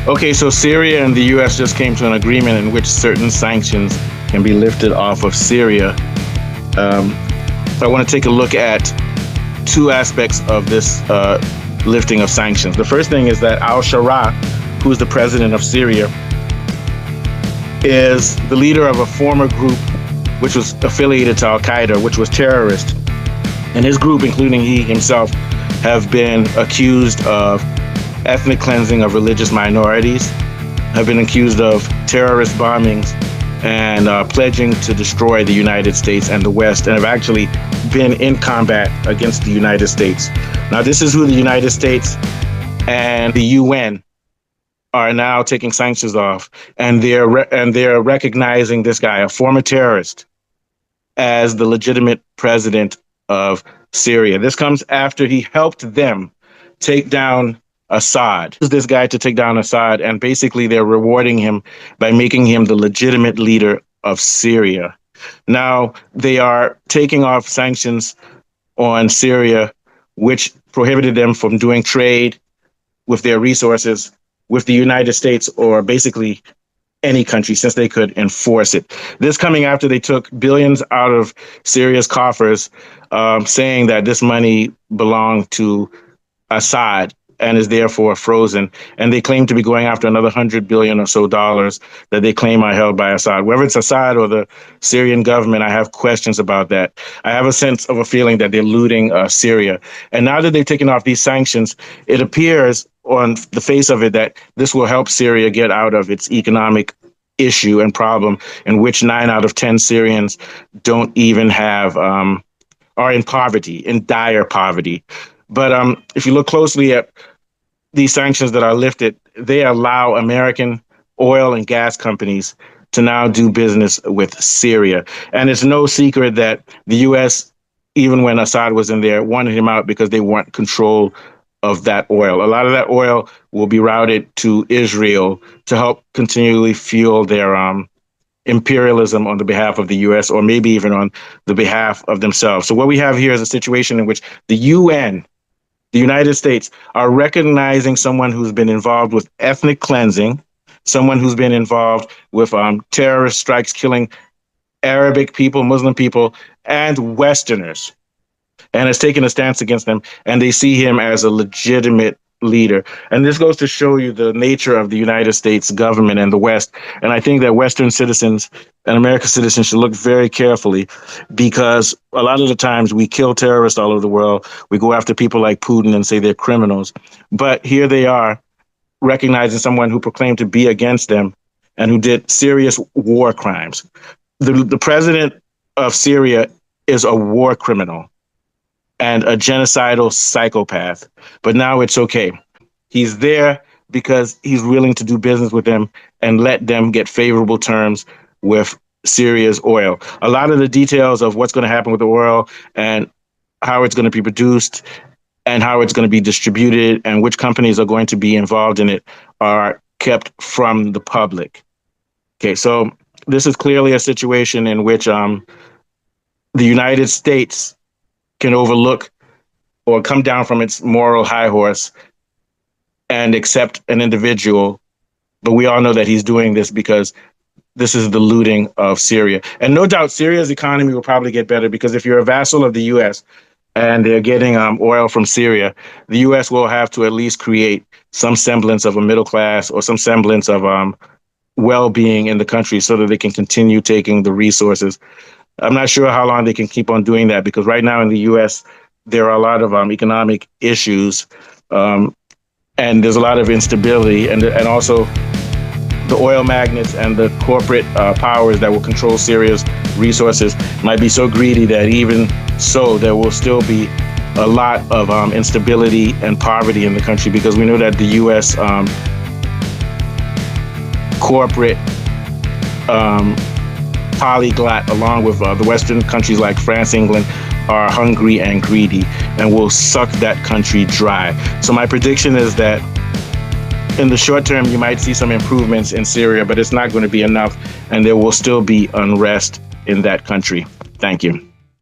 Okay, so Syria and the U.S. just came to an agreement in which certain sanctions can be lifted off of Syria. Um, so I want to take a look at two aspects of this lifting of sanctions. The first thing is that al-Shara, who's the president of Syria, is the leader of a former group which was affiliated to Al-Qaeda, which was terrorist. And his group, including he himself, have been accused of ethnic cleansing of religious minorities, have been accused of terrorist bombings and pledging to destroy the United States and the West, and have actually been in combat against the United States. Now, this is who the United States and the UN are now taking sanctions off, and they're recognizing this guy, a former terrorist, as the legitimate president of Syria. This comes after he helped them take down Assad. This guy to take down Assad, and basically they're rewarding him by making him the legitimate leader of Syria. Now they are taking off sanctions on Syria, which prohibited them from doing trade with their resources with the United States or basically any country, since they could enforce it. This coming after they took billions out of Syria's coffers, saying that this money belonged to Assad and is therefore frozen. And they claim to be going after another $100 billion or so that they claim are held by Assad. Whether it's Assad or the Syrian government, I have questions about that. I have a sense of a feeling that they're looting Syria. And now that they've taken off these sanctions, it appears on the face of it that this will help Syria get out of its economic issue and problem, in which 9 out of 10 Syrians don't even have, are in poverty, in dire poverty. But if you look closely at these sanctions that are lifted, they allow American oil and gas companies to now do business with Syria. And it's no secret that the U.S., even when Assad was in there, wanted him out because they want control of that oil. A lot of that oil will be routed to Israel to help continually fuel their imperialism on the behalf of the U.S., or maybe even on the behalf of themselves. So what we have here is a situation in which the UN, the United States, are recognizing someone who's been involved with ethnic cleansing, someone who's been involved with terrorist strikes, killing Arabic people, Muslim people, and Westerners, and has taken a stance against them, and they see him as a legitimate leader. And this goes to show you the nature of the United States government and the West. And I think that Western citizens and American citizens should look very carefully, because a lot of the times we kill terrorists all over the world. We go after people like Putin and say they're criminals. But here they are recognizing someone who proclaimed to be against them and who did serious war crimes. The president of Syria is a war criminal and a genocidal psychopath. But now it's okay. He's there because he's willing to do business with them and let them get favorable terms with Syria's oil. A lot of the details of what's going to happen with the oil and how it's going to be produced and how it's going to be distributed and which companies are going to be involved in it are kept from the public. Okay, so this is clearly a situation in which the United States can overlook or come down from its moral high horse and accept an individual. But we all know that he's doing this because this is the looting of Syria. And no doubt Syria's economy will probably get better, because if you're a vassal of the U.S. and they're getting oil from Syria, the U.S. will have to at least create some semblance of a middle class or some semblance of well-being in the country so that they can continue taking the resources. I'm not sure how long they can keep on doing that, because right now in the U.S., there are a lot of economic issues, and there's a lot of instability, and also the oil magnates and the corporate powers that will control Syria's resources might be so greedy that even so, there will still be a lot of instability and poverty in the country, because we know that the U.S. Corporate polyglot, along with the Western countries like France, England, are hungry and greedy and will suck that country dry. So my prediction is that in the short term, you might see some improvements in Syria, but it's not going to be enough, and there will still be unrest in that country. Thank you.